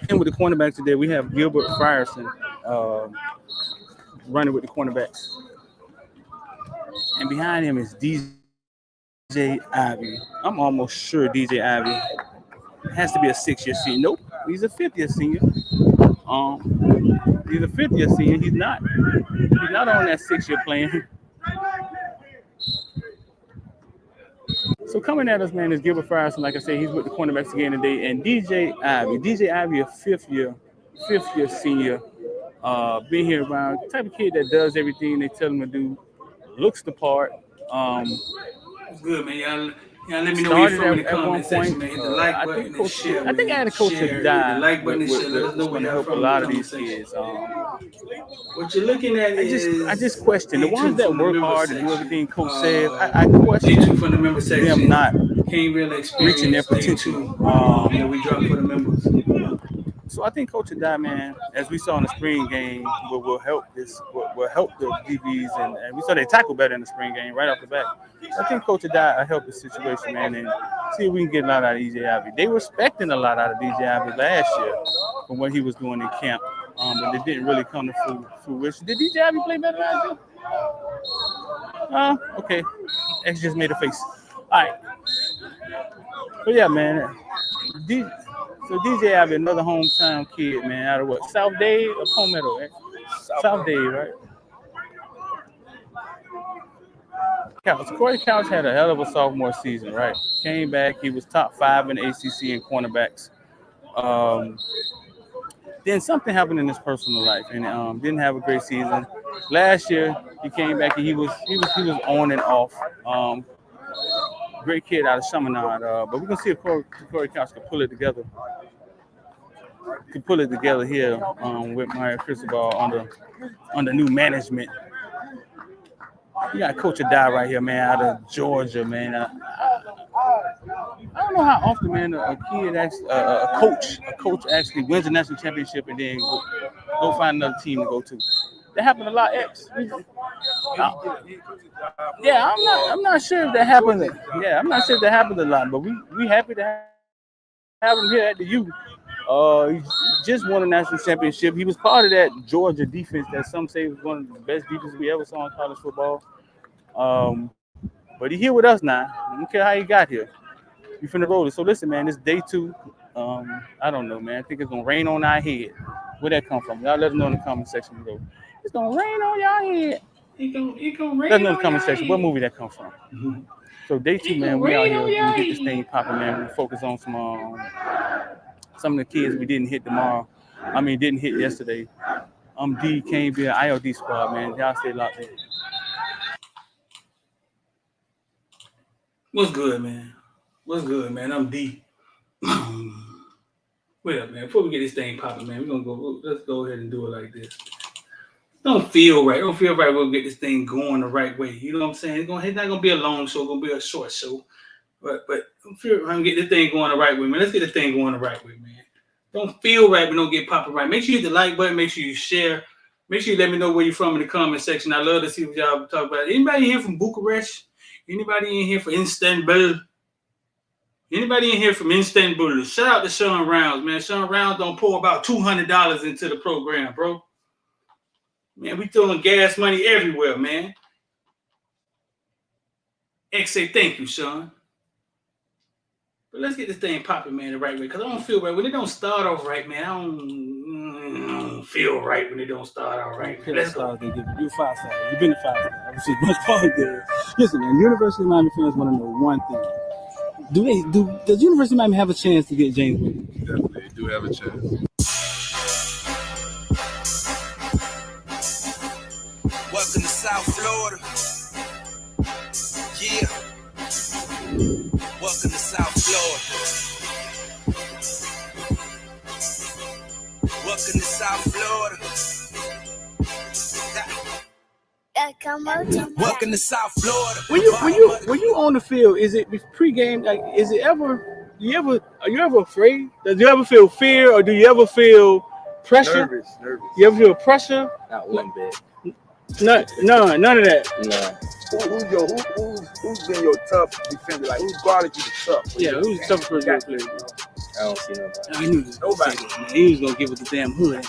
And with the cornerbacks today, we have Gilbert Frierson running with the cornerbacks. And behind him is DJ Ivy. I'm almost sure DJ Ivy has to be a 6-year senior. Nope, he's a 5th-year senior. He's a 5th-year senior. He's not on that 6-year plan. So coming at us, man, is Gilbert Frierson. Like I said, he's with the cornerbacks again today. And DJ Ivy. DJ Ivy, a 5th-year senior. Been here around. The type of kid that does everything they tell him to do. Looks the part. That's good, man. Y'all let me know where you're from in the comment section, man. Hit the like button and share. I think I had a coach that died. The like button and share. Let us know where you're from. A lot of these kids. What you're looking at I just question the ones that work hard and do everything coach says. I question from the member section. Them not can't really reaching their potential. We dropped for the members. So I think Coach Adai, man, as we saw in the spring game, will help will help the DBs, and we saw they tackle better in the spring game right off the bat. So I think Coach Adai will help the situation, man, and see if we can get a lot out of DJ Ivy. They were expecting a lot out of DJ Ivy last year from what he was doing in camp, but it didn't really come to fruition. Did DJ Ivy play better last year? Okay. X just made a face. All right. But yeah, man. So DJ Ivy, another hometown kid, man, out of what? South Dade or Palmetto? Right? South Dade, right? Corey Couch had a hell of a sophomore season, right? Came back, he was top 5 in the ACC in cornerbacks. Then something happened in his personal life, and didn't have a great season. Last year, he came back and he was on and off. Great kid out of Chaminade, but we're gonna see if Corey Couch can pull it together. Here with Mario Cristobal under new management. You got Coach Adai right here, man, out of Georgia, man. I don't know how often, man, a coach actually wins a national championship and then go find another team to go to. That happened a lot. Yeah, I'm not sure if that happened. Yeah, I'm not sure if that happened a lot, but we happy to have him here at the U. He just won a national championship. He was part of that Georgia defense that some say was one of the best defenses we ever saw in college football. But he's here with us now. I don't care how he got here. We finna roll it. So listen, man, it's day 2. I don't know, man. I think it's gonna rain on our head. Where'd that come from? Y'all let us know in the comment section below. It's gonna rain on y'all head. It gonna rain. Let us know in the comment section what movie that come from. Mm-hmm. So day 2, man, we out here. We get this thing popping, man. We focus on some of the kids we didn't hit didn't hit yesterday. D came via IOD Squad, man. Y'all stay locked in. What's good, man? I'm D. Wait up, man. Before we get this thing popping, man, let's go ahead and do it like this. Don't feel right. We'll get this thing going the right way. You know what I'm saying? It's not gonna be a long show, it's gonna be a short show. But I'm gonna get this thing going the right way, man. Let's get this thing going the right way, man. Don't feel right, but don't get popping right. Make sure you hit the like button. Make sure you share. Make sure you let me know where you're from in the comment section. I love to see what y'all talk about. Anybody here from Bucharest? Anybody in here from Istanbul? Anybody in here from Istanbul? Shout out to Sean Rounds, man. Sean Rounds don't pour about $200 into the program, bro. Man, we throwing gas money everywhere, man. X say thank you, Sean. But let's get this thing popping, man, the right way. Because I don't feel right. When it don't start off right, man, I don't feel right when it don't start off right. Man. Let's go. They give you 5 stars. You've been to 5 stars. I was much part there. Listen, man, University of Miami fans want to know one thing. Does University of Miami have a chance to get James Williams? Definitely, they do have a chance. Welcome to South Florida. Yeah. Welcome to South Florida. Welcome to South Florida. Welcome to South Florida. When you on the field, is it pregame? Like, is it ever? Are you ever afraid? Does you ever feel fear, or do you ever feel pressure? Nervous. You ever feel pressure? Not one bit. None of that. No. Who's been your tough defender? Like, who's guarded you the tough? Yeah, who's the toughest person you ever played? I don't see nobody. I knew this. Nobody. Man. He was gonna give it the damn hood.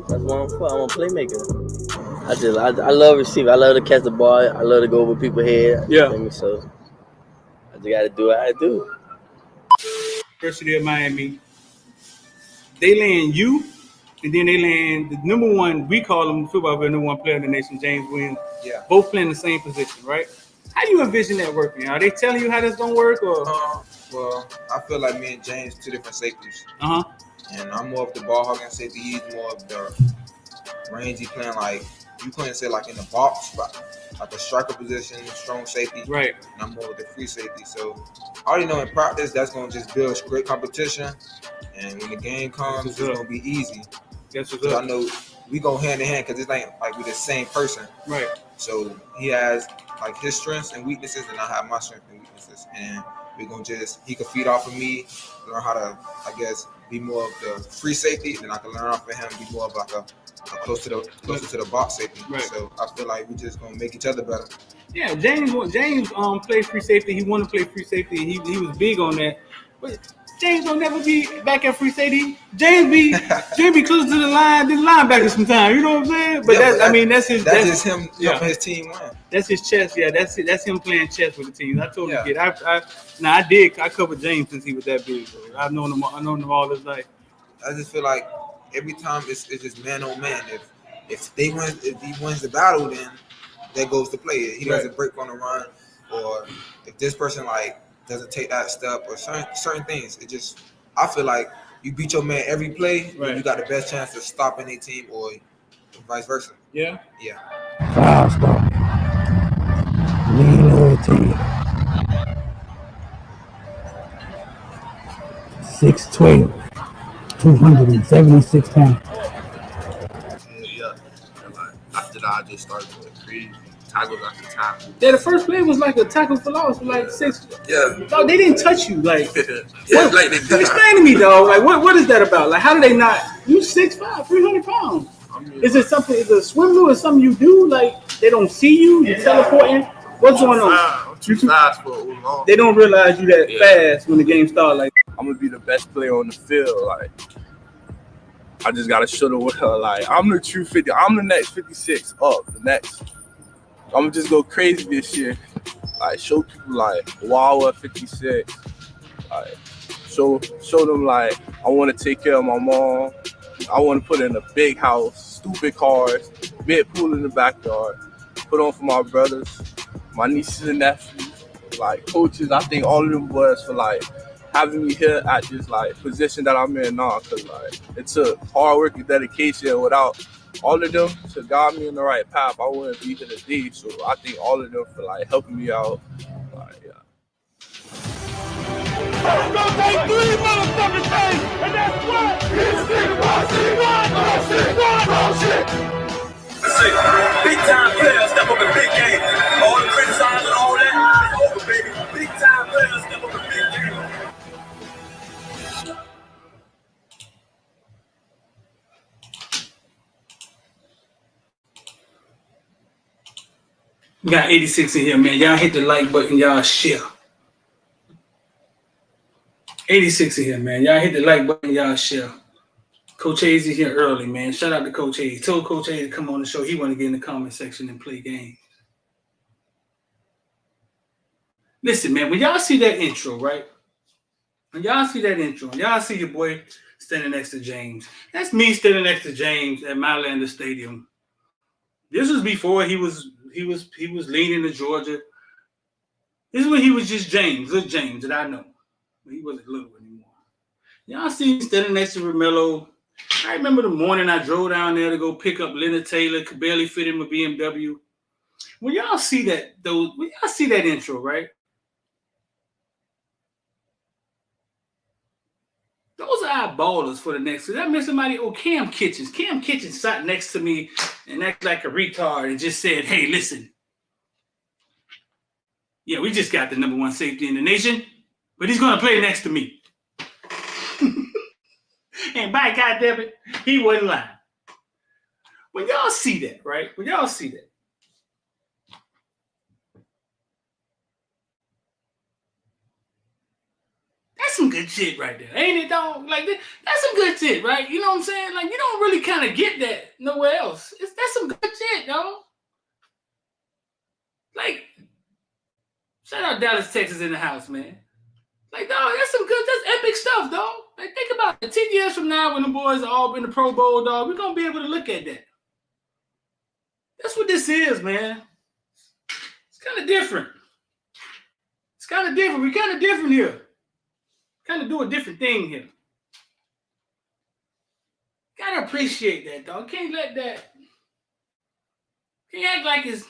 That's what I'm for. I'm a playmaker. I love receiving. I love to catch the ball. I love to go over people's head. Yeah. So I just got to do what I do. University of Miami. They land you, and then they land the number one. We call him football player, number one player in the nation, James Williams. Yeah. Both playing the same position, right? How do you envision that working? Are they telling you how that's gonna work, or? Well, I feel like me and James two different safeties. Uh huh. And I'm more of the ball hogging safety. He's more of the rangy playing like you couldn't say like in the box, but like a striker position, strong safety. Right. And I'm more of the free safety. So I already know in practice that's gonna just build great competition. And when the game comes, it's gonna be easy. Guess what's So up? I know we go hand in hand because it's ain't like we're the same person. Right. So he has like his strengths and weaknesses, and I have my strengths and weaknesses. And we're gonna he can feed off of me, learn how to, I guess, be more of the free safety, then I can learn off of him, be more of like a closer to the box safety. Right. So I feel like we just gonna make each other better. Yeah, James played free safety. He wanted to play free safety. He was big on that. But James don't never be back at free safety. James be closer to the line than the linebacker sometimes. You know what I'm saying? But yeah, that's his. That's just him helping his team win. That's his chess. Yeah, that's it. That's him playing chess with the teams. I totally Yeah. get it. I covered James since he was that big. So I've known him all his life. I just feel like every time it's just man on man. If he wins the battle, then that goes to play it. He doesn't break on the run, or if this person like doesn't take that step or certain things. I feel like you beat your man every play, Right. you got the best chance of stopping a team or vice versa. Yeah. Yeah. 5-star. Lean loyalty. 6'12", 276 pounds. Yeah. And like after that, I just started doing crazy tackles after tackle. Yeah, the first play was like a tackle for loss for like 6. Yeah. No, they didn't touch you. Like, Yeah, like they did. explain to me, dog. Like, what is that about? Like, how do they not? You 6'5", 300 pounds. Is it something? Is it a swim move or something you do? Like, they don't see you? You're teleporting? What's going on? I'm too fast for it long. They don't realize you that fast when the game starts. Like, I'm gonna be the best player on the field. Like, I just gotta show the world. Like, I'm the true 50. I'm the next 56 up. The next. I'm gonna just go crazy this year. Like, show people like, wow, at 56. Like, show them like I want to take care of my mom. I want to put in a big house, stupid cars, big pool in the backyard. Put on for my brothers, my nieces and nephews, like coaches. I think all of them boys for like having me here at this like position that I'm in now, cause like it took hard work and dedication. Without all of them to guide me in the right path, I wouldn't be here today. So I think all of them for like helping me out. Like, yeah. It's gonna take 3 motherfucking days, and that's what this nigga Big time players step up in big game. All the criticize and all that is over, baby. Big time players step up in big game. we got 86 in here, man. Y'all hit the like button. Y'all share. 86 in here, man. Y'all hit the like button. Y'all share. Coach Hayes is here early, man. Shout out to Coach Hayes. Told Coach Hayes to come on the show. He want to get in the comment section and play games. Listen, man, when y'all see that intro, right? When y'all see that intro, y'all see your boy standing next to James. That's me standing next to James at Mylanda Stadium. This was before he was leaning to Georgia. This is when he was just James, little James that I know. He wasn't little anymore. Y'all see me standing next to Romello. I remember the morning I drove down there to go pick up Leonard Taylor, could barely fit in a BMW. When y'all see that, intro, right? Those are eyeballers for the next. Cause I met somebody, Cam Kitchens. Cam Kitchens sat next to me and acted like a retard and just said, hey, listen. Yeah, we just got the number 1 safety in the nation, but he's going to play next to me. And by goddamn it, he wasn't lying. When y'all see that, right? When y'all see that, that's some good shit right there, ain't it, dog? Like that's some good shit, right? You know what I'm saying? Like you don't really kind of get that nowhere else. That's some good shit, dog. Like, shout out Dallas, Texas in the house, man. Like, dog, that's epic stuff, dog. Like, think about it. 10 years from now, when the boys are all in the Pro Bowl, dog, we're gonna be able to look at that. That's what this is, man. It's kind of different. It's kind of different. We're kind of different here. Kind of do a different thing here. Gotta appreciate that, dog. Can't let that. Can't act like it's.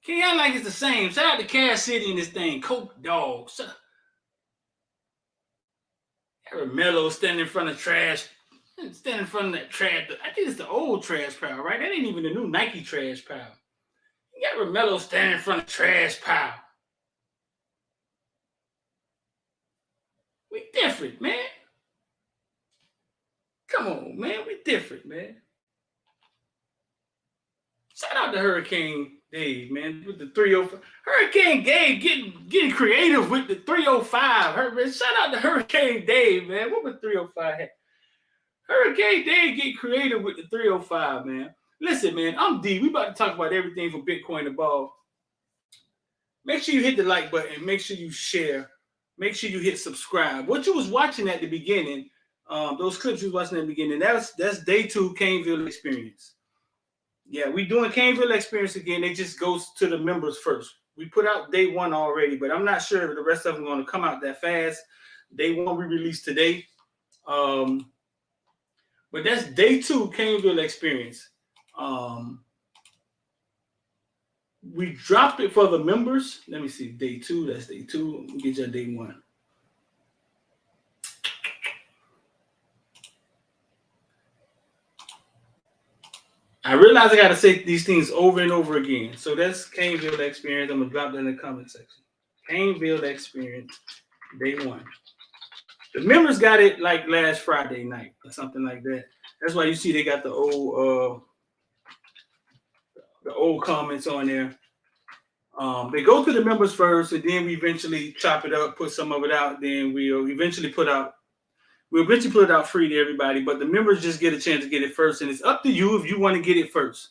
Can't act like it's the same. Shout out to Cass City in this thing. Coke dog. Mello standing in front of trash. Standing in front of that trash. I think it's the old trash pile, right? That ain't even the new Nike trash pile. You got Romello standing in front of trash pile. We different, man. Come on, man. We different, man. Shout out to Hurricane Dave, man, with the 305. Hurricane Dave getting creative with the 305. Shout out to Hurricane Dave, man. What would 305 have? Hurricane Dave get creative with the 305, man. Listen, man, I'm D. We about to talk about everything from Bitcoin to ball. Make sure you hit the like button. Make sure you share. Make sure you hit subscribe. What you was watching at the beginning, those clips you was watching at the beginning, that's day 2 Caneville experience. Yeah, we doing Caneville experience again. It just goes to the members first. We put out day 1 already, but I'm not sure if the rest of them are going to come out that fast. Day 1 we released today. But that's day 2 Caneville experience. We dropped it for the members. Let me see. Day 2. That's day 2. Let me get you day 1. I realize I got to say these things over and over again. So that's Caneville experience. I'm going to drop that in the comment section. Caneville experience, day 1. The members got it like last Friday night or something like that. That's why you see they got the old comments on there. They go to the members first, and then we eventually chop it up, put some of it out. Then we'll eventually put it out free to everybody. But the members just get a chance to get it first, and it's up to you if you want to get it first.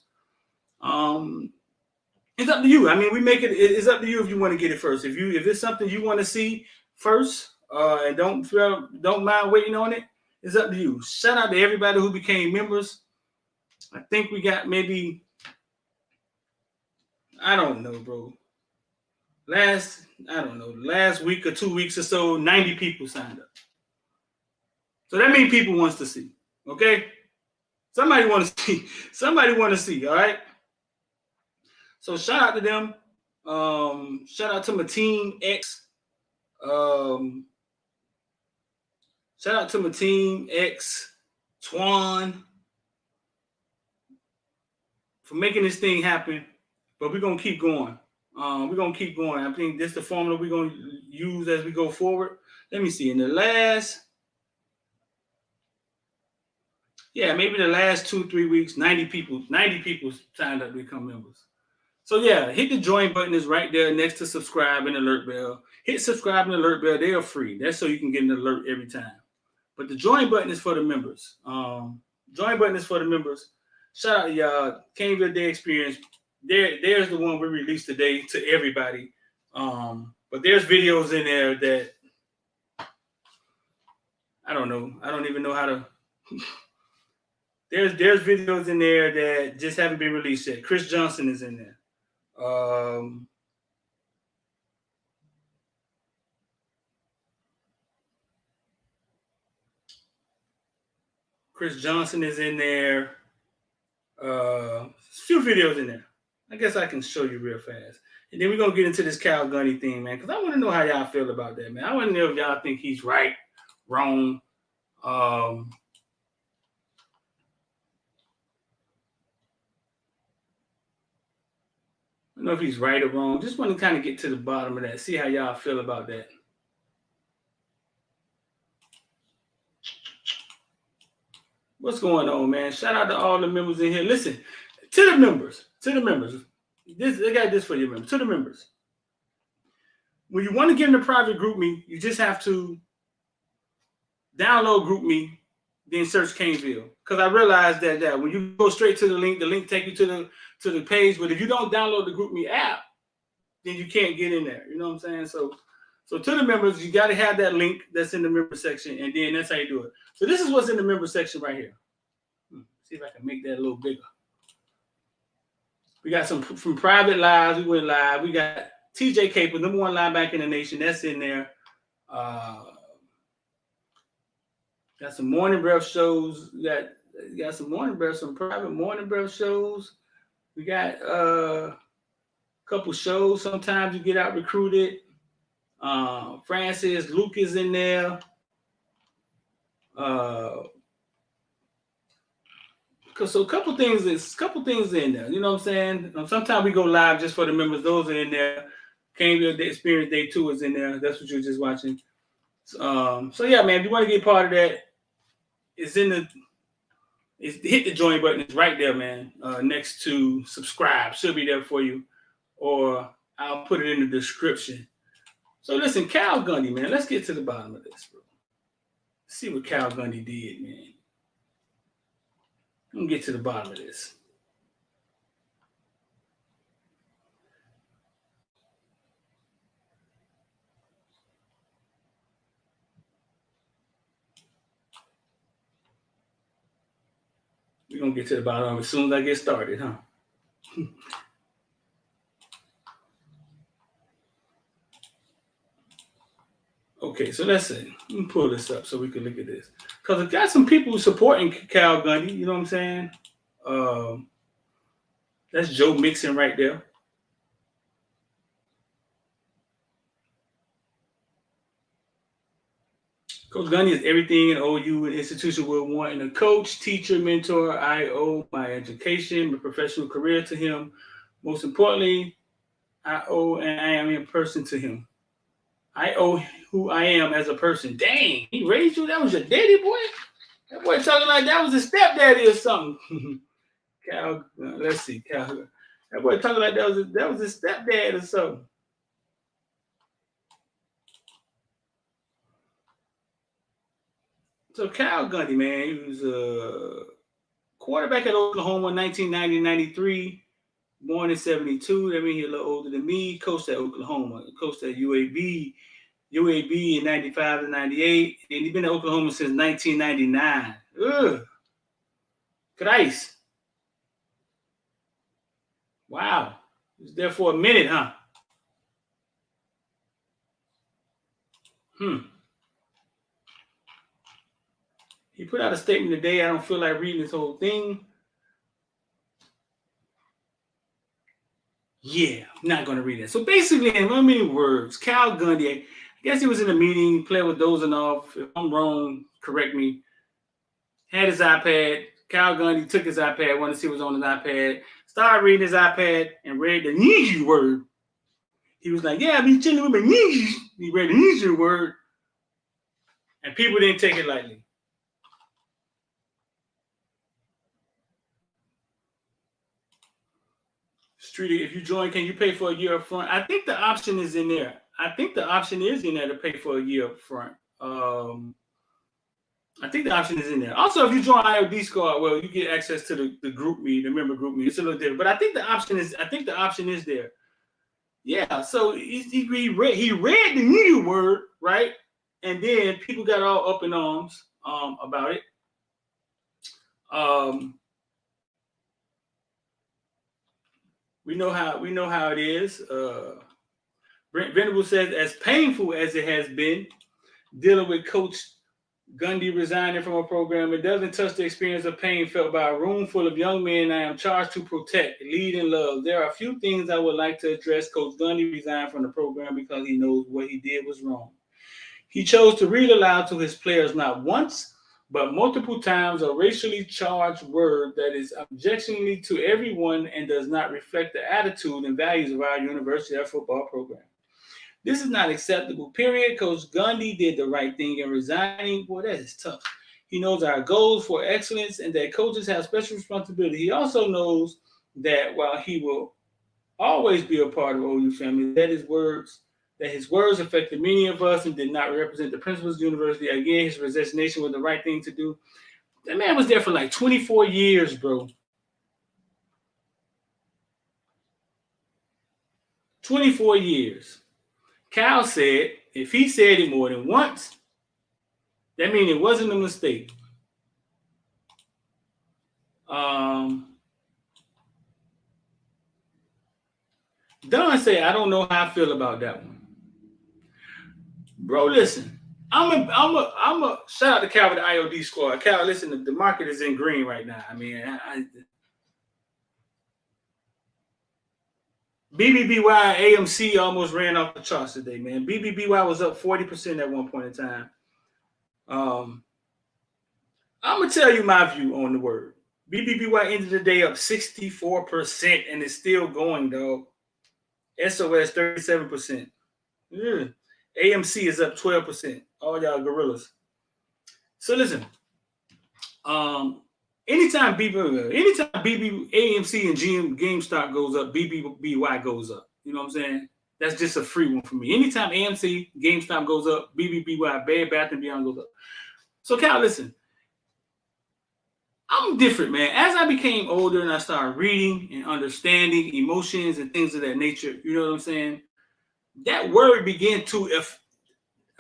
It's up to you. I mean, we make it. It's up to you if you want to get it first. If it's something you want to see first, and don't mind waiting on it, it's up to you. Shout out to everybody who became members. I think we got maybe, I don't know, bro. Last week or 2 weeks or so, 90 people signed up. So that means people wants to see. Okay? Somebody want to see. Somebody want to see, all right? So shout out to them. Shout out to my team X. Shout out to my team X, Twan, for making this thing happen. But we're gonna keep going. We're gonna keep going. I think this is the formula we're gonna use as we go forward. Let me see. In the last, maybe the last 2-3 weeks, 90 people signed up to become members. So yeah, hit the join button is right there next to subscribe and alert bell. Hit subscribe and alert bell. They are free. That's so you can get an alert every time. But the join button is for the members. Join button is for the members. Shout out to y'all. Caneville Day Experience. There's the one we released today to everybody. But there's videos in there that I don't know. I don't even know how to. There's videos in there that just haven't been released yet. Chris Johnson is in there. Chris Johnson is in there. A few videos in there. I guess I can show you real fast. And then we're going to get into this Cale Gundy thing, man, because I want to know how y'all feel about that, man. I want to know if y'all think he's right, wrong. I don't know if he's right or wrong. Just want to kind of get to the bottom of that, see how y'all feel about that. What's going on, man? Shout out to all the members in here. Listen, to the members. This I got this for you, members. To the members. When you want to get in the private group me, you just have to download group me, then search Caneville. Because I realized that when you go straight to the link take you to the page. But if you don't download the group me app, then you can't get in there. You know what I'm saying? So to the members, you got to have that link that's in the member section, and then that's how you do it. So this is what's in the member section right here. See if I can make that a little bigger. We got some from private lives. We went live. We got TJ Capel, number 1 linebacker in the nation. That's in there. Got some morning breath shows. We got some morning breath, some private morning breath shows. We got a couple shows. Sometimes you get out recruited. Francis, Luke is in there. So a couple things in there. You know what I'm saying? Sometimes we go live just for the members. Those are in there. Caneville Experience Day 2 is in there. That's what you're just watching. So yeah, man, if you want to get part of that, hit the join button. It's right there, man. Next to subscribe. Should be there for you. Or I'll put it in the description. So listen, Cale Gundy, man. Let's get to the bottom of this, bro. See what Cale Gundy did, man. I'm gonna get to the bottom of this. We're gonna get to the bottom of it as soon as I get started, huh? Okay, so let's see. Let me pull this up so we can look at this. Because I've got some people supporting Cale Gundy, you know what I'm saying? That's Joe Mixon right there. Coach Gundy is everything an OU and institution would want in a coach, teacher, mentor. I owe my education, my professional career to him. Most importantly, I owe and I am a person to him. I owe who I am as a person. Dang, he raised you? That was your daddy, boy? That boy talking like that was his stepdaddy or something. Cal, let's see, Cal. That boy talking like that was his stepdad or something. So Cale Gundy, man, he was a quarterback at Oklahoma, 1990-93, born in 72. That means he's a little older than me. Coached at Oklahoma, coached at UAB in 95 to 98, and he's been at Oklahoma since 1999. Ugh. Christ. Wow. He was there for a minute, huh? He put out a statement today. I don't feel like reading this whole thing. Yeah, I'm not going to read it. So basically, in how many words, Cale Gundy, I guess he was in a meeting, playing with dozing off. If I'm wrong, correct me. Had his iPad. Cale Gundy took his iPad, wanted to see what was on his iPad, started reading his iPad and read the Ninja word. He was like, yeah, I be chilling with my Ninja. He read the Ninja word. And people didn't take it lightly. Streety, if you join, can you pay for a year up front? I think the option is in there. I think the option is in there to pay for a year up front. I think the option is in there. Also, if you join IOD Squad, well, you get access to the group me, the member group me. It's a little different, but I think the option is there. Yeah. So he read the new word, right? And then people got all up in arms about it. We know how it is. Brent Venable says, as painful as it has been dealing with Coach Gundy resigning from a program, it doesn't touch the experience of pain felt by a room full of young men I am charged to protect, lead, and love. There are a few things I would like to address. Coach Gundy resigned from the program because he knows what he did was wrong. He chose to read aloud to his players not once, but multiple times a racially charged word that is objectionable to everyone and does not reflect the attitude and values of our university or football program. This is not acceptable, period. Coach Gundy did the right thing in resigning. Boy, that is tough. He knows our goals for excellence and that coaches have special responsibility. He also knows that while he will always be a part of OU family, that his words affected many of us and did not represent the principles of the university. Again, his resignation was the right thing to do. That man was there for like 24 years, bro. 24 years. Cale said if he said it more than once, that means it wasn't a mistake. Don said, I don't know how I feel about that one. Bro, listen. I'm a shout out to Cale with the IOD Squad. Cale, listen, the market is in green right now. I mean, BBBY AMC almost ran off the charts today, man. BBBY was up 40% at one point in time. I'm gonna tell you my view on the word. BBBY ended the day up 64% and it's still going, dog. SOS 37%. AMC is up 12%. All y'all gorillas. So listen, anytime AMC and GameStop goes up, BBBY goes up. You know what I'm saying? That's just a free one for me. Anytime AMC, GameStop goes up, BBBY, Bed Bath & Beyond goes up. So Cale, listen, I'm different, man. As I became older and I started reading and understanding emotions and things of that nature, you know what I'm saying? That word began to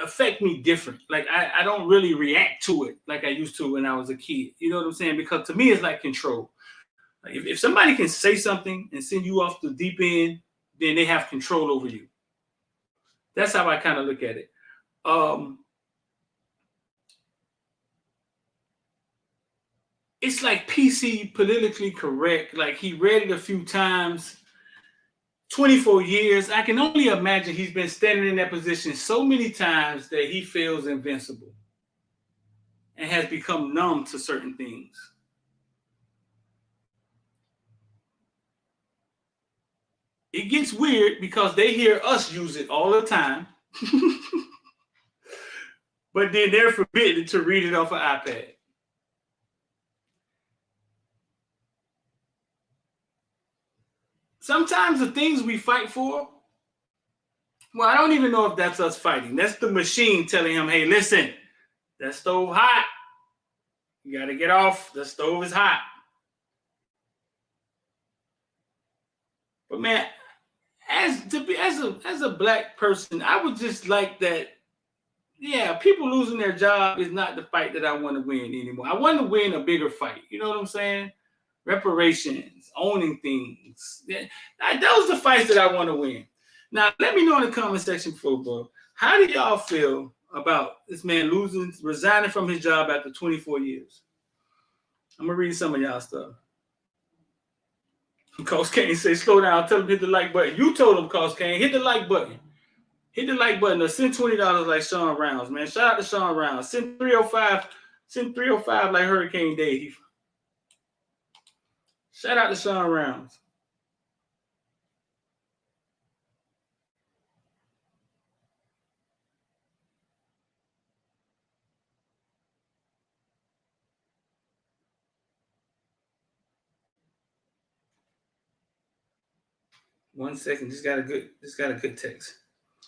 affect me different. Like I don't really react to it like I used to when I was a kid. You know what I'm saying? Because to me, it's like control. Like if somebody can say something and send you off the deep end, then they have control over you. That's how I kind of look at it. It's like PC, politically correct. Like he read it a few times. 24 years. I can only imagine he's been standing in that position so many times that he feels invincible and has become numb to certain things. It gets weird because they hear us use it all the time, but then they're forbidden to read it off an iPad. Sometimes the things we fight for, well, I don't even know if that's us fighting. That's the machine telling him, hey, listen, that stove hot. You got to get off. The stove is hot. But man, as a black person, I would just like that. Yeah, people losing their job is not the fight that I want to win anymore. I want to win a bigger fight. You know what I'm saying? Reparations, owning things. Those are the fights that I want to win. Now, let me know in the comment section below, bro. How do y'all feel about this man resigning from his job after 24 years? I'm going to read some of y'all stuff. Coach Kane say, slow down, tell him to hit the like button. You told him, Coach Kane, hit the like button. Hit the like button or send $20 like Sean Rounds, man. Shout out to Sean Rounds. Send 305 like Hurricane Dave. Shout out to Sean Rounds. One second. Just got a good text.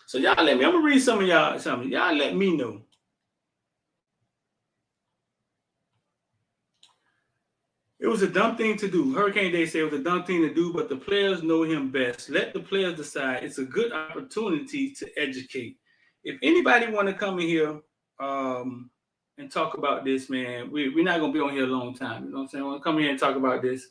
So y'all let me. I'm gonna read some of y'all something. Y'all let me know. It was a dumb thing to do. Hurricane Day said it was a dumb thing to do, but the players know him best. Let the players decide. It's a good opportunity to educate. If anybody want to come in here and talk about this, man, we're not going to be on here a long time. You know what I'm saying? I want to come here and talk about this.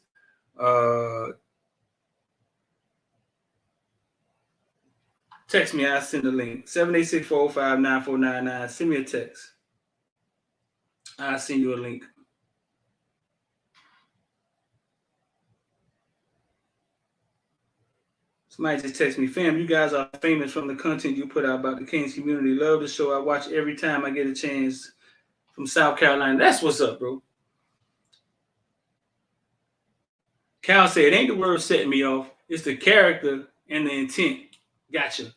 Text me. I'll send the link. 786-405-9499. Send me a text. I'll send you a link. Somebody just text me, fam, you guys are famous from the content you put out about the Kings community. Love the show. I watch every time I get a chance from South Carolina. That's what's up, bro. Cale said, it ain't the word setting me off. It's the character and the intent. Gotcha.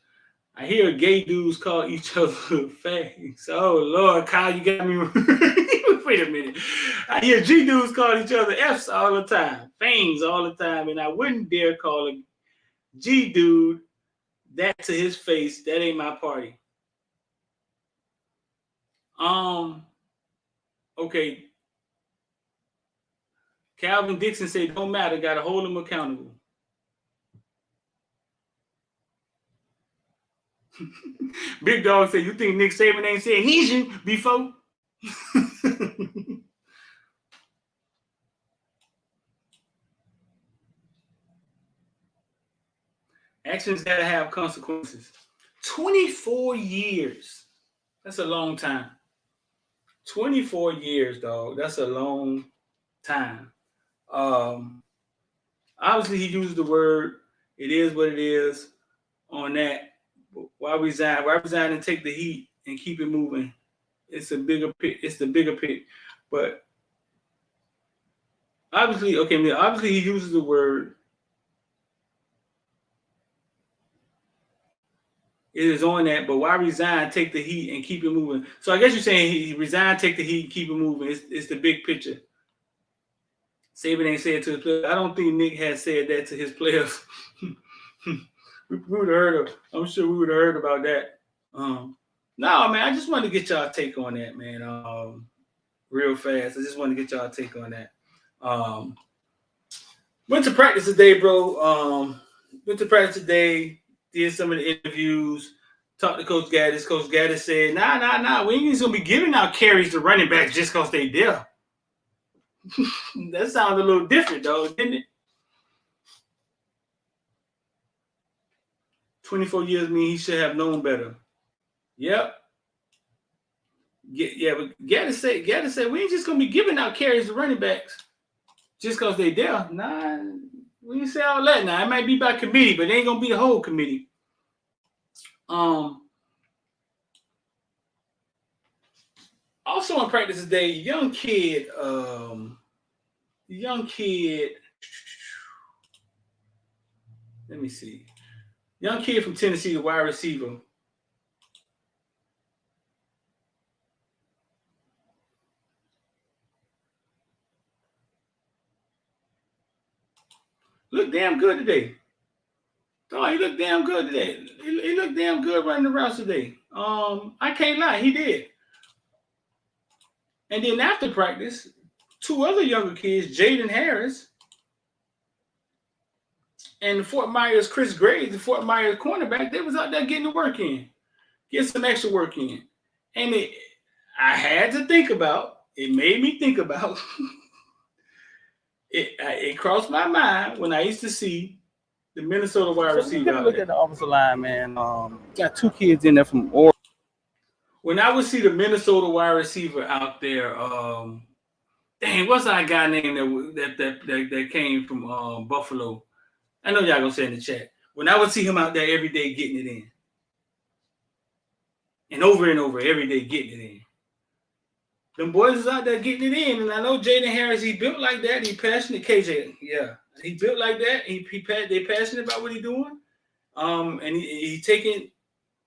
I hear gay dudes call each other fags. Oh, Lord, Cale, you got me. Wait a minute. I hear G dudes call each other F's all the time, fangs all the time, and I wouldn't dare call a G dude that to his face. That ain't my party. Okay. Calvin Dixon said, "Don't matter. Got to hold him accountable." Big Dog said, "You think Nick Saban ain't said Nesian before?" Actions gotta have consequences. 24 years. That's a long time. 24 years, dog. That's a long time. Obviously, he used the word, it is what it is on that. Why resign? Why resign and take the heat and keep it moving? It's a bigger pick. It's the bigger pick. But obviously, obviously he uses the word. It is on that, but why resign, take the heat, and keep it moving? So I guess you're saying he resigned, take the heat, keep it moving. It's the big picture. Saban ain't said to his players. I don't think Nick has said that to his players. we would have heard of. I'm sure we would have heard about that. No, man, I just wanted to get y'all take on that, man. Real fast. I just wanted to get y'all take on that. Went to practice today, bro. Went to practice today. Did some of the interviews. Talked to Coach Gaddis. Coach Gaddis said, nah. We ain't gonna be giving out carries to running backs just because they there. That sounds a little different, though, didn't it? 24 years mean he should have known better. Yep. Yeah, but Gaddis said we ain't just gonna be giving out carries to running backs just because they there. Nah, we ain't say all that. Now it might be by committee, but it ain't gonna be the whole committee. Also in practice today, young kid. Let me see. Young kid from Tennessee, the wide receiver. Looked damn good today. Oh, he looked damn good today. He looked damn good running the routes today. I can't lie, he did. And then after practice, two other younger kids, Jaden Harris and the Fort Myers Chris Graves, the Fort Myers cornerback, they was out there getting the work in, getting some extra work in. And I had to think about, it made me think about, it crossed my mind when I used to see the Minnesota wide receiver. So look at the offensive line, man. Got two kids in there from Oregon. When I would see the Minnesota wide receiver out there, dang, what's that guy named that came from Buffalo? I know y'all gonna say in the chat. When I would see him out there every day getting it in, and over every day getting it in, them boys is out there getting it in. And I know Jaden Harris, he built like that. He passionate. KJ, yeah, he built like that. They passionate about what he doing. And he taking,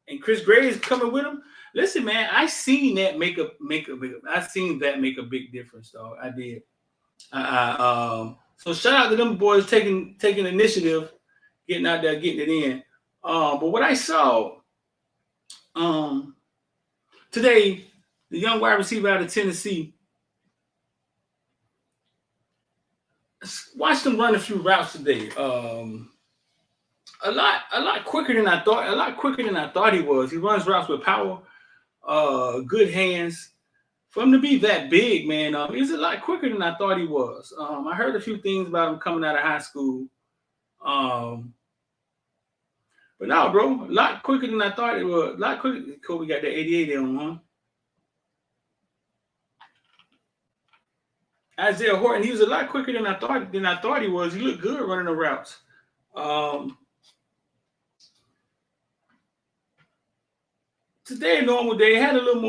and Chris Graves coming with him. Listen, man, I seen that make a big difference, dog. I did. So shout out to them boys taking initiative, getting out there, getting it in. But what I saw today, the young wide receiver out of Tennessee, watched him run a few routes today. A lot quicker than I thought. A lot quicker than I thought he was. He runs routes with power, good hands. For him to be that big, man, he's a lot quicker than I thought he was. I heard a few things about him coming out of high school. But no, bro, a lot quicker than I thought it was. A lot quicker. Kobe got that 88 on him. Isaiah Horton, he was a lot quicker than I thought he was. He looked good running the routes. Today, a normal day, had a little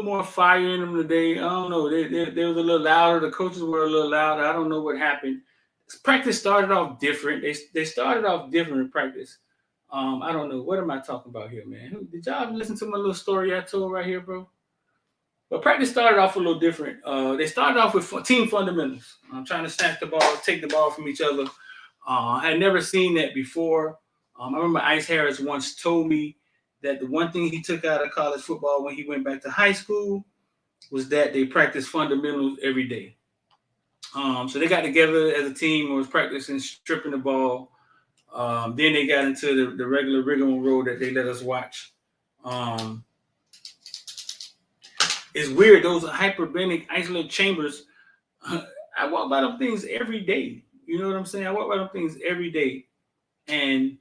more fire in them today. I don't know. They was a little louder. The coaches were a little louder. I don't know what happened. Practice started off different. They started off different in practice. I don't know. What am I talking about here, man? Did y'all listen to my little story I told right here, bro? But practice started off a little different. They started off with team fundamentals. I'm trying to snatch the ball, take the ball from each other. I had never seen that before. I remember Ice Harris once told me that the one thing he took out of college football when he went back to high school was that they practiced fundamentals every day. So they got together as a team and was practicing stripping the ball. Then they got into the regular rigmarole that they let us watch. It's weird. Those hyperbaric isolated chambers. I walk by them things every day. You know what I'm saying? I walk by them things every day, and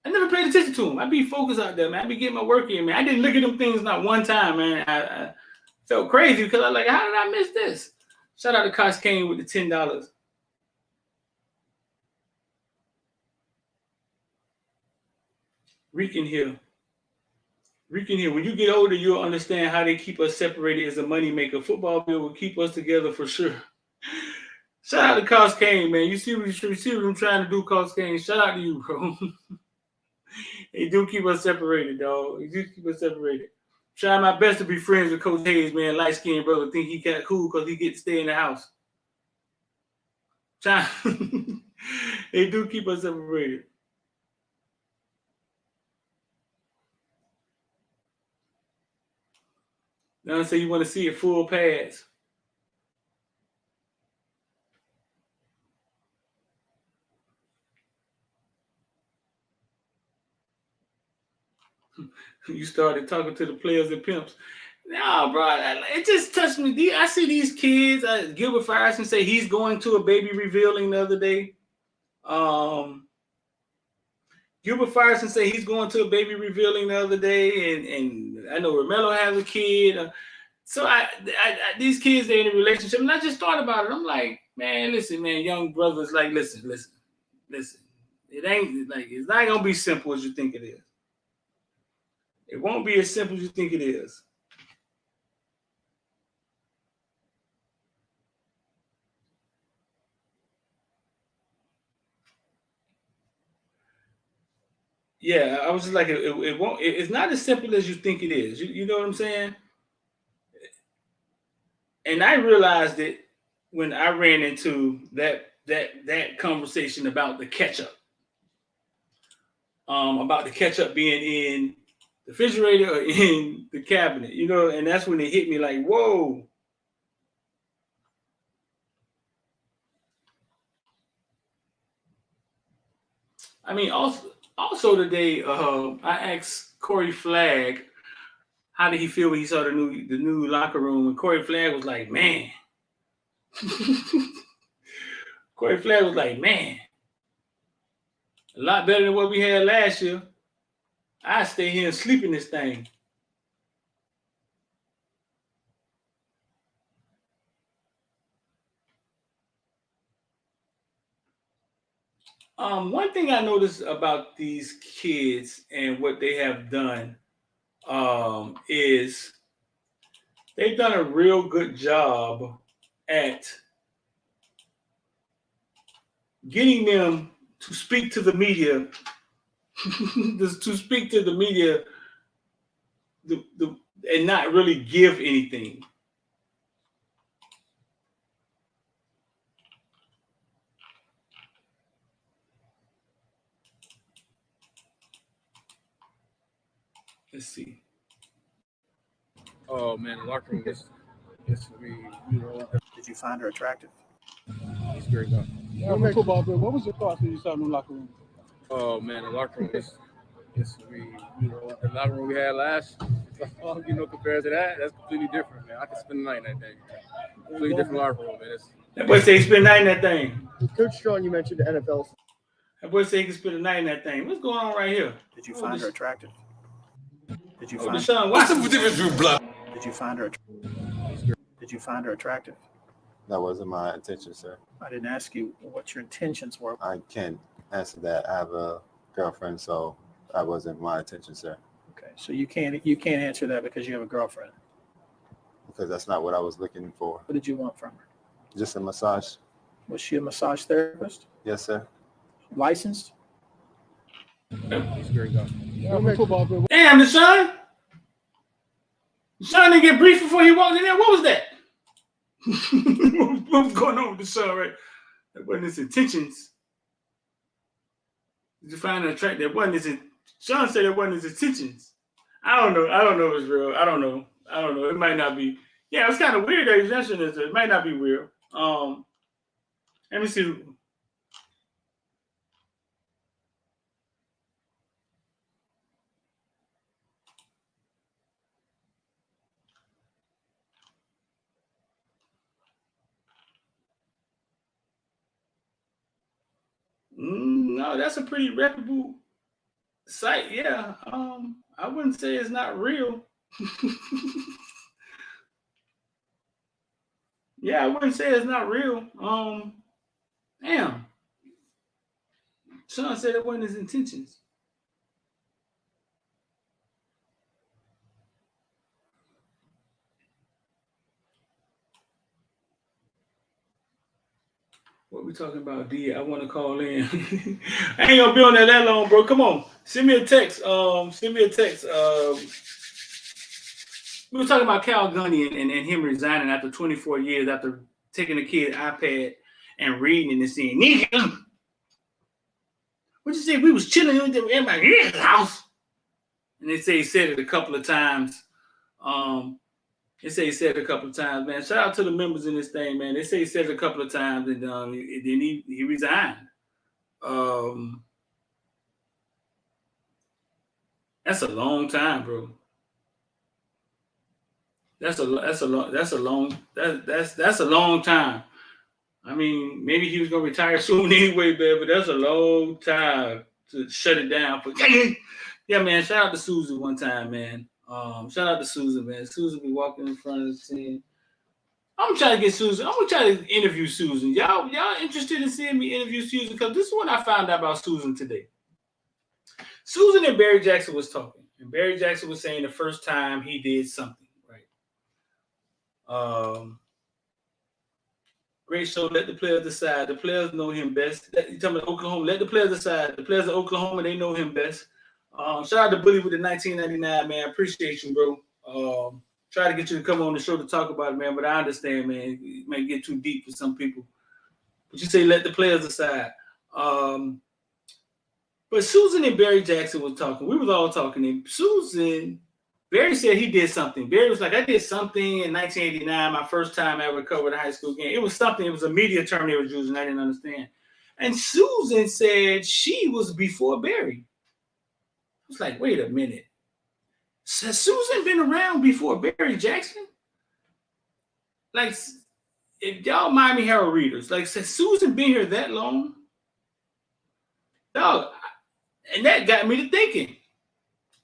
I never paid attention to them. I be focused out there, man. I be getting my work in, man. I didn't look at them things not one time, man. I felt crazy because I was like, how did I miss this? Shout out to Coach Kane with the $10. Reek in here. When you get older, you'll understand how they keep us separated as a moneymaker. Football bill will keep us together for sure. Shout out to Coach Kane, man. You see what I'm trying to do, Coach Kane. Shout out to you, bro. They do keep us separated, dog. They do keep us separated. Trying my best to be friends with Coach Hayes, man. Light-skinned brother. Think he got cool because he get to stay in the house. They do keep us separated. Now I say you want to see it full pads. You started talking to the players and pimps. No, bro, it just touched me. I see these kids. Gilbert Firestone say he's going to a baby revealing the other day. Gilbert Firestone say he's going to a baby revealing the other day, and I know Romello has a kid. So these kids, they're in a relationship, and I just thought about it. I'm like, man, listen, man, young brothers, like, listen. It ain't like it's not gonna be simple as you think it is. It won't be as simple as you think it is. Yeah, I was just like, it won't. It's not as simple as you think it is. You know what I'm saying? And I realized it when I ran into that conversation about the ketchup. About the ketchup being in the refrigerator or in the cabinet, you know, and that's when it hit me like, whoa. I mean, also today, I asked Corey Flagg, how did he feel when he saw the new locker room? And Corey Flagg was like, man. Corey Flagg was like, man, a lot better than what we had last year. I stay here and sleep in this thing. One thing I noticed about these kids and what they have done is they've done a real good job at getting them to speak to the media, and not really give anything. Let's see. Oh man, the locker room is for me. You know, did you find her attractive? He's great guy. Yeah, football, but what was your thoughts when you saw him in the locker room? Oh man, the locker room is for me. You know, the locker room we had last, you know, compared to that, that's completely different, man. I could spend the night in that thing. Completely different locker room, man. That boy say he spend the night in that thing. Coach Strong, you mentioned the NFL. That boy say he can spend the night in that thing. What's going on right here? Did you find her attractive? Did you what's the difference between blood? Did you find her attractive? That wasn't my intention, sir. I didn't ask you what your intentions were. I can't answer that. I have a girlfriend, so that wasn't my intention, sir. Okay, so you can't answer that because you have a girlfriend. Because that's not what I was looking for. What did you want from her? Just a massage. Was she a massage therapist? Yes, sir. Licensed? He's great guy. Yeah, football, but damn, the son. Sean didn't get briefed before he walked in there. What was that? What was going on with the Sean, right? That wasn't his intentions. Did you find an attract? That wasn't his. Sean said that wasn't his intentions. I don't know if it's real. I don't know. It might not be. Yeah, it's kind of weird that he's mentioning this. It might not be real. Let me see. No, that's a pretty reputable site. Yeah. I wouldn't say it's not real. Yeah, I wouldn't say it's not real. Damn. Sean said it wasn't his intentions. What we talking about, D? I want to call in. I ain't gonna be on there that long, bro. Come on, send me a text. Send me a text. We were talking about Cale Gundy and him resigning after 24 years after taking the kid's iPad and reading and saying, "Nigga, what you say? We was chilling in my house." And they say he said it a couple of times. They say he said it a couple of times, man. Shout out to the members in this thing, man. They say he said it a couple of times, and then he resigned. That's a long time, bro. That's a long time. I mean, maybe he was gonna retire soon anyway, but that's a long time to shut it down. But yeah, man. Shout out to Susan one time, man. Shout out to Susan, man. Susan be walking in front of the scene. I'm trying to get Susan. I'm gonna try to interview Susan. Y'all interested in seeing me interview Susan? Because this is what I found out about Susan today. Susan and Barry Jackson was talking, and Barry Jackson was saying the first time he did something, right? Great show. Let the players decide. The players know him best. You talking about Oklahoma? Let the players decide. The players of Oklahoma, they know him best. Shout out to Bully with the 1999, man. I appreciate you, bro. Try to get you to come on the show to talk about it, man. But I understand, man. It might get too deep for some people. But you say let the players decide. But Susan and Barry Jackson was talking. We was all talking. And Barry said he did something. Barry was like, I did something in 1989, my first time I ever covered a high school game. It was something. It was a media term they were using. I didn't understand. And Susan said she was before Barry. I was like, wait a minute. Has Susan been around before Barry Jackson? Like, if y'all Miami Herald readers, like, has Susan been here that long? Dog, and that got me to thinking.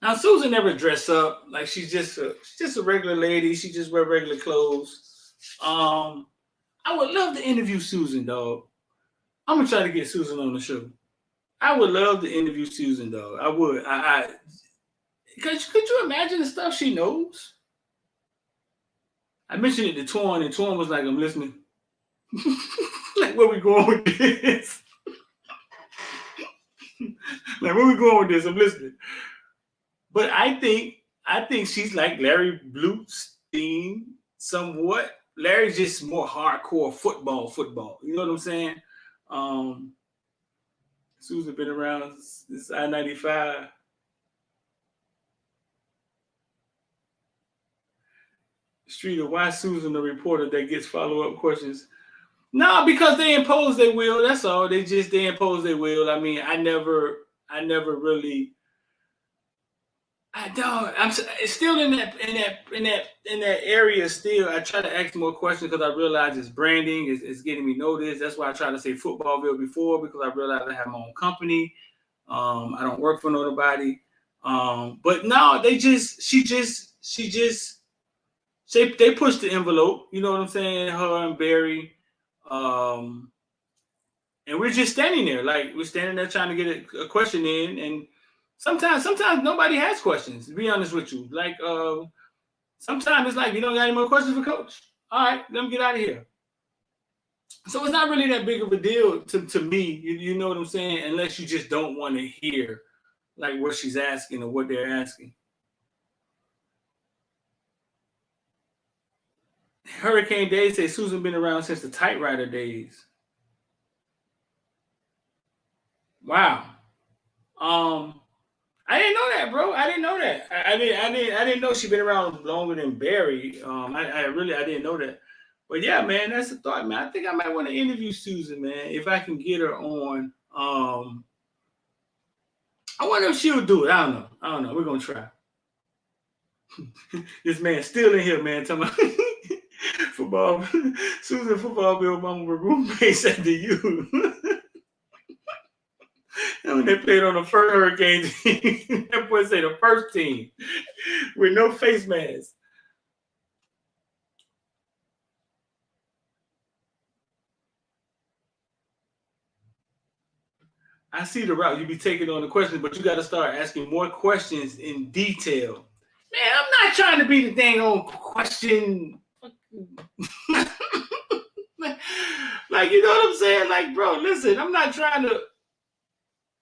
Now, Susan never dressed up. Like, she's just a regular lady. She just wear regular clothes. I would love to interview Susan, dog. I'm gonna try to get Susan on the show. I would love to interview Susan, dog. I would. Could you imagine the stuff she knows? I mentioned it to Torn, and Torn was like, I'm listening. Like, where we going with this? Like, where we going with this? I'm listening. But I think she's like Larry Bluestein somewhat. Larry's just more hardcore football. You know what I'm saying? Susan been around since I-95. Streeter, why Susan the reporter that gets follow-up questions? No, because they impose their will. That's all. They impose their will. I mean, I never really. I'm still in that area. Still, I try to ask more questions because I realize it's branding. It's getting me noticed. That's why I try to say Footballville before, because I realize I have my own company. I don't work for nobody. But no, they pushed the envelope. You know what I'm saying? Her and Barry. And we're just standing there, like we're standing there trying to get a question in, and sometimes nobody has questions. To be honest with you, like sometimes it's like you don't got any more questions for Coach. All right, let me get out of here. So it's not really that big of a deal to me. You know what I'm saying? Unless you just don't want to hear like what she's asking or what they're asking. Hurricane Dave says Susan been around since the typewriter days. Wow. I didn't know that, bro. I didn't know that. I didn't know she'd been around longer than Barry. I didn't know that. But yeah, man, that's the thought, man. I think I might want to interview Susan, man, if I can get her on. I wonder if she'll do it. I don't know. We're gonna try. This man still in here, man. Talking about football. Susan, football bill mama with roommates at the U. And when they played on the first Hurricane team, that boy say the first team with no face mask. I see the route you be taking on the questions, but you got to start asking more questions in detail. Man, I'm not trying to be the dang old question. Like, you know what I'm saying? Like, bro, listen, I'm not trying to.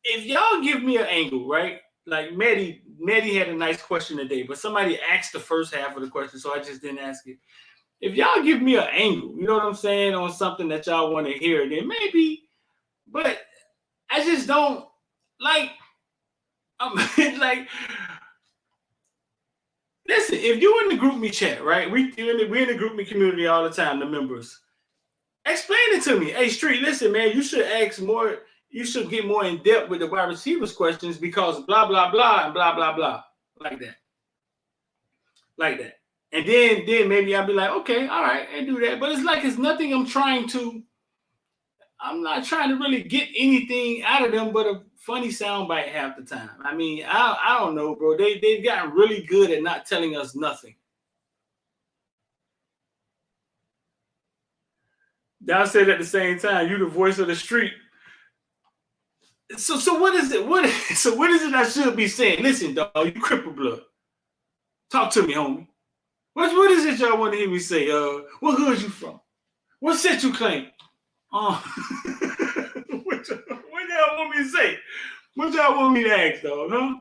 If y'all give me an angle, right? Like, Mehdi had a nice question today, but somebody asked the first half of the question, so I just didn't ask it. If y'all give me an angle, you know what I'm saying, on something that y'all want to hear, then maybe, but I just don't like. I'm like, listen. If you in the group me chat, right? We in the group me community all the time. The members, explain it to me. Hey, Street, listen, man. You should ask more. You should get more in depth with the wide receivers questions because blah blah blah and blah blah blah, like that. And then maybe I'll be like, okay, all right, and do that. But it's like it's nothing. I'm not trying to really get anything out of them but a funny soundbite half the time. I mean, I don't know, bro. They've gotten really good at not telling us nothing. Y'all said at the same time, you the voice of the street. So what is it? What is it I should be saying? Listen, dog, you cripple blood. Talk to me, homie. What is it y'all want to hear me say? What hood you from? What set you claim? What y'all want me to say? What y'all want me to ask, dog, huh?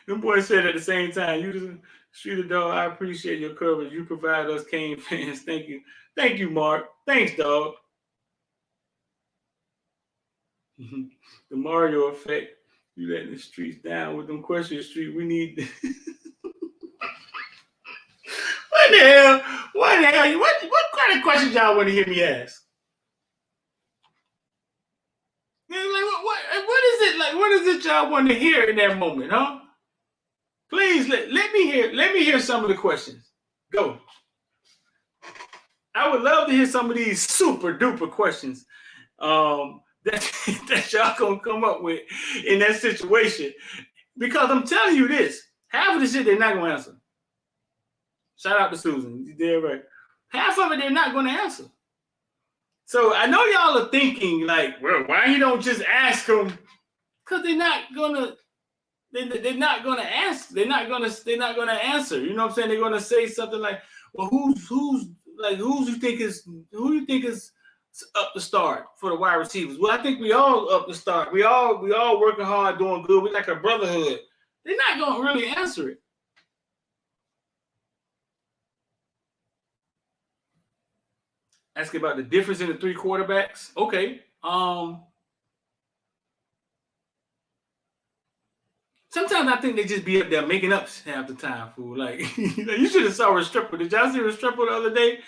Them boys said at the same time, you the street of dog, I appreciate your coverage. You provide us Kane fans. Thank you. Thank you, Mark. Thanks, dog. The Mario effect. You letting the streets down with them questions, Street. We need What the hell? What kind of questions y'all want to hear me ask? Like, what is it like? What is it y'all want to hear in that moment, huh? Please let me hear some of the questions. Go. I would love to hear some of these super duper questions that y'all gonna come up with in that situation. Because I'm telling you this, half of the shit they're not gonna answer. Shout out to Susan. You did right. Half of it they're not gonna answer. So I know y'all are thinking like, well, why you don't just ask them? Because they're not gonna ask. They're not gonna answer. You know what I'm saying? They're gonna say something like, well, who you think is up to start for the wide receivers? Well, I think we all up to start. We all working hard, doing good. We like a brotherhood. They're not gonna really answer it. Ask about the difference in the three quarterbacks. Okay. Sometimes I think they just be up there making up half the time, fool. Like, you should have saw Restrepo. Did y'all see Restrepo the other day?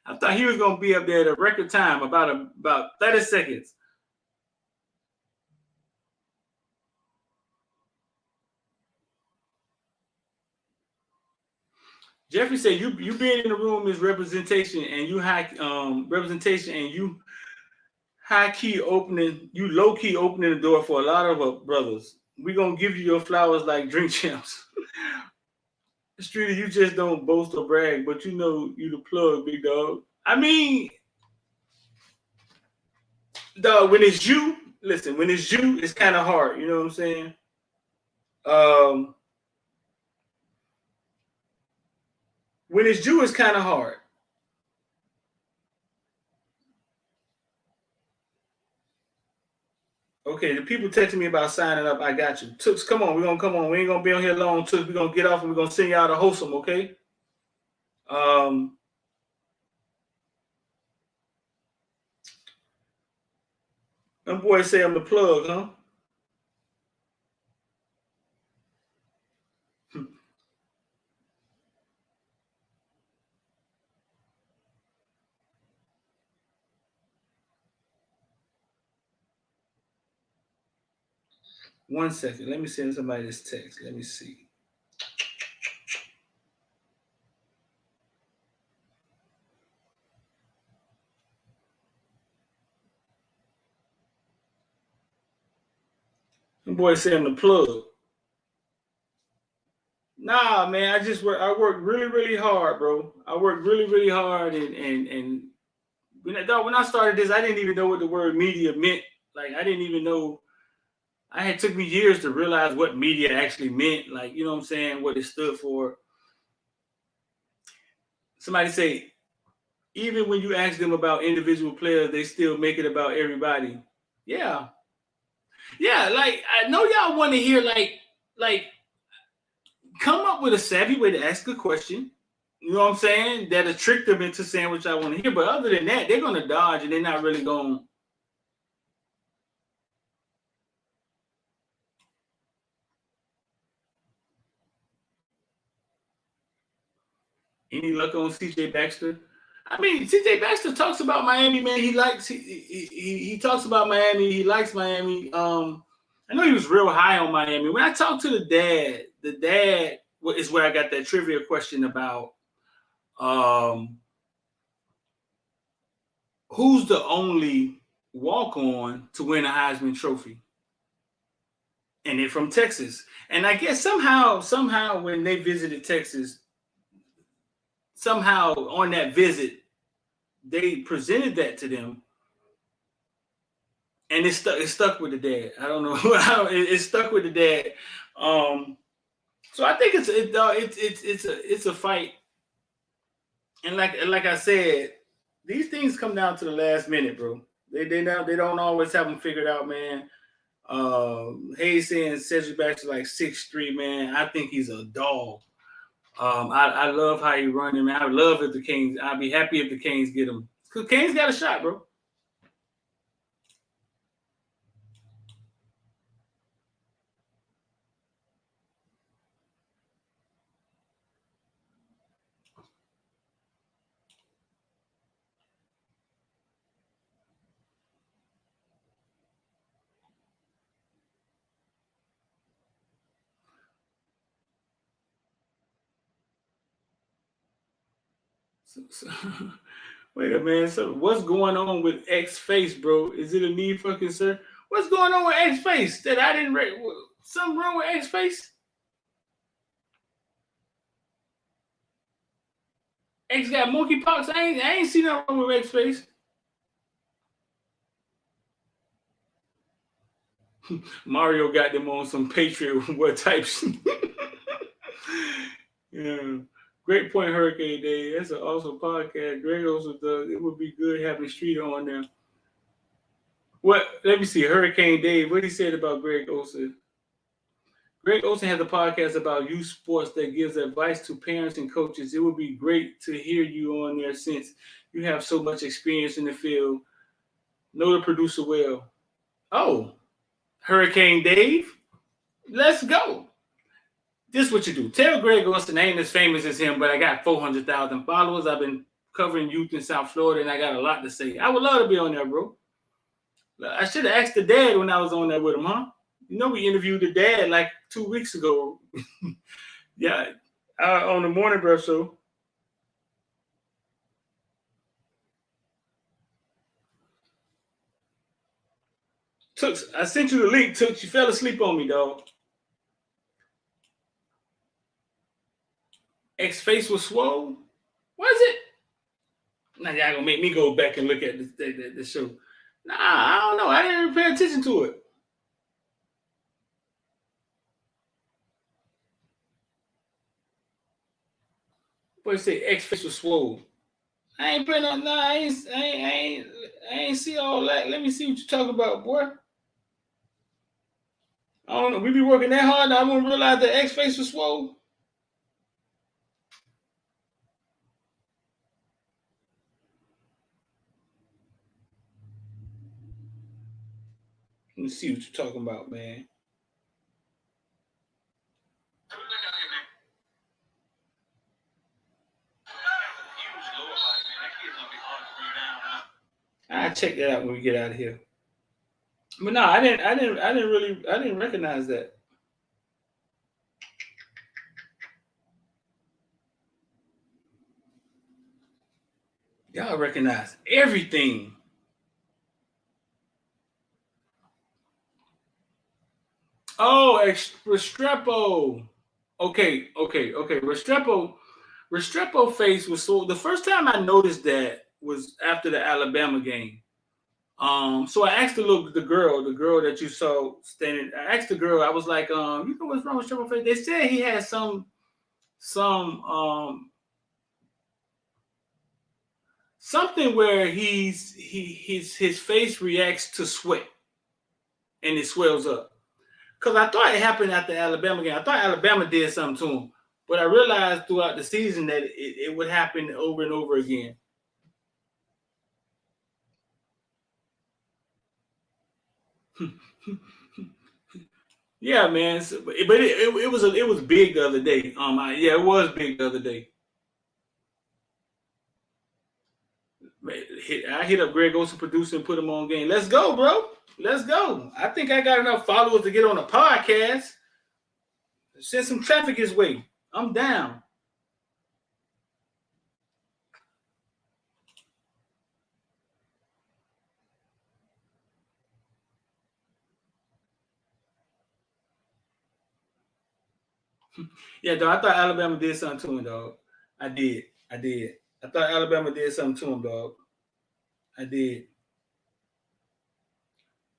I thought he was gonna be up there at a record time, about 30 seconds. Jeffrey said you being in the room is representation, and you high key opening, you low key opening the door for a lot of our brothers. We gonna give you your flowers like drink champs. Streeter, you just don't boast or brag, but you know you the plug, big dog. I mean, dog, when it's you, listen, when it's you, it's kind of hard. You know what I'm saying? When it's you, it's kind of hard. Okay. Okay, the people texting me about signing up. I got you. Tooks, come on. We're going to come on. We ain't going to be on here long. Tooks, we're going to get off and we're going to send y'all to host them, okay? Them boys say I'm the plug, huh? 1 second. Let me send somebody this text. Let me see. Them boys say I'm the plug. Nah, man, I work really, really hard, bro. I work really, really hard, and when I started this, I didn't even know what the word media meant. Like, I didn't even know. It took me years to realize what media actually meant. Like, you know what I'm saying? What it stood for. Somebody say, even when you ask them about individual players, they still make it about everybody. Yeah. Yeah, like, I know y'all want to hear, like, come up with a savvy way to ask a question. You know what I'm saying? That'll trick them into saying what y'all want to hear. But other than that, they're going to dodge and they're not really going to. Any luck on CJ Baxter? I mean, CJ Baxter talks about Miami, man. He talks about Miami. He likes Miami. I know he was real high on Miami. When I talked to the dad is where I got that trivia question about who's the only walk-on to win a Heisman Trophy. And they're from Texas. And I guess somehow when they visited Texas, somehow on that visit, they presented that to them. And it stuck with the dad. I don't know. It stuck with the dad. So I think it's a fight. And like I said, these things come down to the last minute, bro. They don't always have them figured out, man. Hayes saying Cedric Baxter like 6'3", man. I think he's a dog. I love how he running, man. I love if the Canes. I'd be happy if the Canes get him. Because Canes got a shot, bro. Wait a minute. So what's going on with X Face, bro? Is it a need for concern? What's going on with X Face? That I didn't read. Something wrong with X Face? X got monkeypox. I ain't seen nothing wrong with X Face. Mario got them on some Patriot what types. Yeah. Great point, Hurricane Day. That's an awesome podcast. Greg also does. It would be good having Streeter on there. What? Let me see. Hurricane Dave. What he said about Greg Olson? Greg Olson has a podcast about youth sports that gives advice to parents and coaches. It would be great to hear you on there since you have so much experience in the field. Know the producer well. Oh, Hurricane Dave. Let's go. This is what you do. Tell Greg Olson I ain't as famous as him, but I got 400,000 followers. I've been covering youth in South Florida, and I got a lot to say. I would love to be on there, bro. I should have asked the dad when I was on there with him, huh? You know, we interviewed the dad like 2 weeks ago. Yeah, on the Morning Breath Show. Tooks, I sent you the link, Tooks. You fell asleep on me, dog. X face was swole? Was it? Now y'all gonna make me go back and look at the show. Nah, I don't know. I didn't even pay attention to it. Boy say X face was swole. I ain't paying on. Nah, I ain't see all that. Let me see what you talking about, boy. I don't know. We be working that hard. I wouldn't realize the X face was swole. Let me see what you're talking about, man. I'll check that out when we get out of here. But no, I didn't recognize that. Y'all recognize everything. Oh, Restrepo. Okay. Restrepo face was so. The first time I noticed that was after the Alabama game. So I asked the girl that you saw standing. I asked the girl. I was like, you know what's wrong with Restrepo face? They said he had something where his face reacts to sweat and it swells up. Because I thought it happened after the Alabama game. I thought Alabama did something to him. But I realized throughout the season that it would happen over and over again. Yeah, man. So, but it was big the other day. It was big the other day. I hit up Greg Olsen, producer, and put him on game. Let's go, bro. Let's go. I think I got enough followers to get on a podcast. Send some traffic his way. I'm down. Yeah, dog. I thought Alabama did something to him, dog. I did. I thought Alabama did something to him, dog. I did.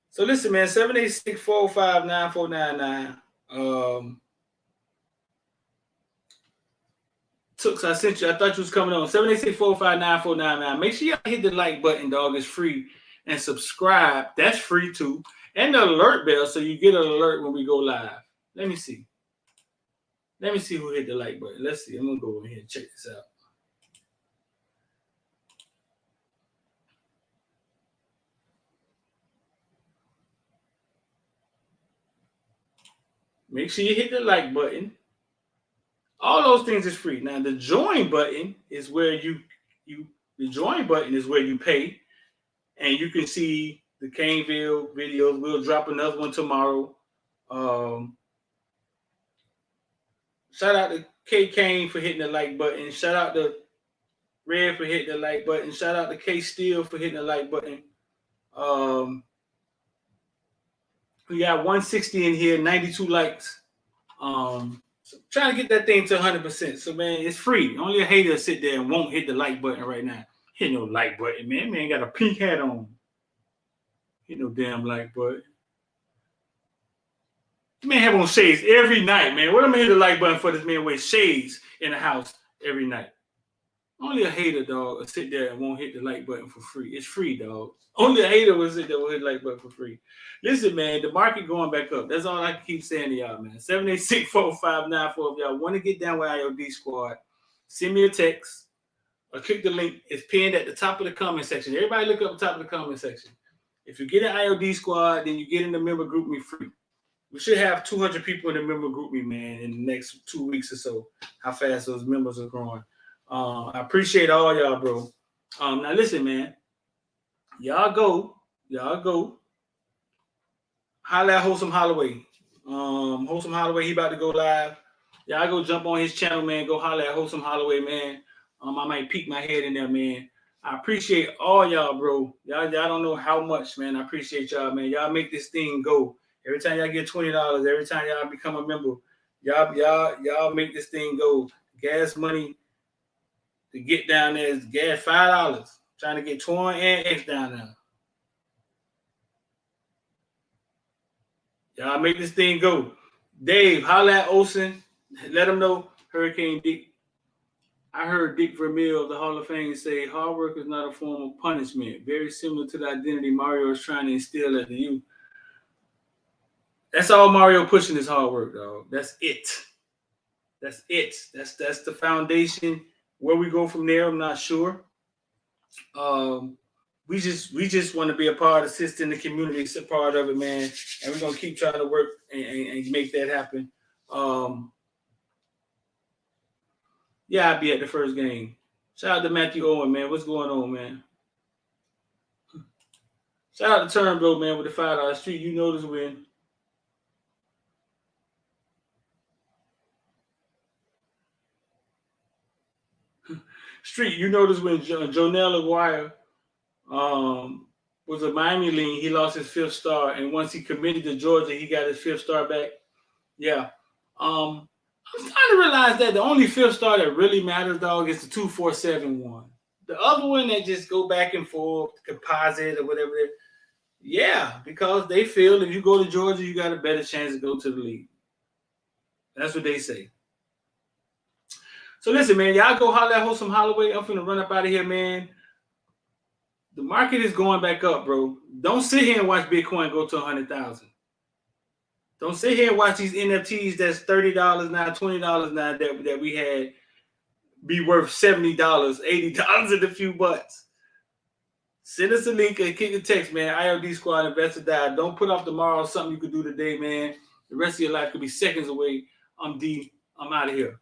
So listen, man, 786-405-9499. Tooks, I sent you. I thought you was coming on. 786-405-9499. Make sure y'all hit the like button, dog. It's free. And subscribe. That's free too. And the alert bell so you get an alert when we go live. Let me see. Let me see who hit the like button. Let's see. I'm going to go over here and check this out. Make sure you hit the like button. All those things is free. Now the join button is where you pay, and you can see the Caneville videos. We'll drop another one tomorrow. Shout out to K Kane for hitting the like button. Shout out to Red for hitting the like button. Shout out to K Steele for hitting the like button. We got 160 in here, 92 likes. So trying to get that thing to 100%. So man, it's free. Only a hater sit there and won't hit the like button right now. Hit no like button, man. Man got a pink hat on. Hit no damn like button. This man have on shades every night, man. What am I hit the like button for? This man wear shades in the house every night. Only a hater, dog, will sit there and won't hit the like button for free. It's free, dog. Only a hater will sit there and will hit the like button for free. Listen, man, the market going back up. That's all I can keep saying to y'all, man. 786-405-94. If y'all want to get down with IOD Squad, send me a text or click the link. It's pinned at the top of the comment section. Everybody look up the top of the comment section. If you get an IOD Squad, then you get in the member group me free. We should have 200 people in the member group me, man, in the next 2 weeks or so. How fast those members are growing. I appreciate all y'all, bro. Now listen, man. Y'all go. Holla at Wholesome Holloway. Wholesome Holloway, he about to go live. Y'all go jump on his channel, man. Go holla at Wholesome Holloway, man. I might peek my head in there, man. I appreciate all y'all, bro. Y'all don't know how much, man. I appreciate y'all, man. Y'all make this thing go. Every time y'all get $20, every time y'all become a member, y'all make this thing go. Gas money to get down there is gas $5. Trying to get Twan and X down there. Y'all make this thing go. Dave, holla at Olsen. Let him know Hurricane Dick. I heard Dick Vermeil of the Hall of Fame say hard work is not a form of punishment. Very similar to the identity Mario is trying to instill at the youth. That's all Mario pushing is hard work, dog. That's it. That's it. That's the foundation. Where we go from there, I'm not sure. We just want to be a part, assisting the community, a part of it, man. And we're gonna keep trying to work and make that happen. Yeah, I'll be at the first game. Shout out to Matthew Owen, man. What's going on, man? Shout out to Turnbro, man, with the $5 street. You know this win. Street, you notice when Jonell Aguirre was a Miami lean, he lost his 5th star, and once he committed to Georgia, he got his 5th star back. Yeah. I'm starting to realize that the only 5th star that really matters, dog, is the 2-4-7-1. The other one that just go back and forth, composite or whatever. Yeah, because they feel if you go to Georgia, you got a better chance to go to the league. That's what they say. So listen, man, y'all go holler at Wholesome Holloway. I'm finna run up out of here, man. The market is going back up, bro. Don't sit here and watch Bitcoin go to 100,000. Don't sit here and watch these NFTs that's $30 now, $20 now that we had be worth $70, $80 in a few bucks. Send us a link and kick a text, man. IOD Squad, Investor Dive. Don't put off tomorrow something you could do today, man. The rest of your life could be seconds away. I'm D. I'm out of here.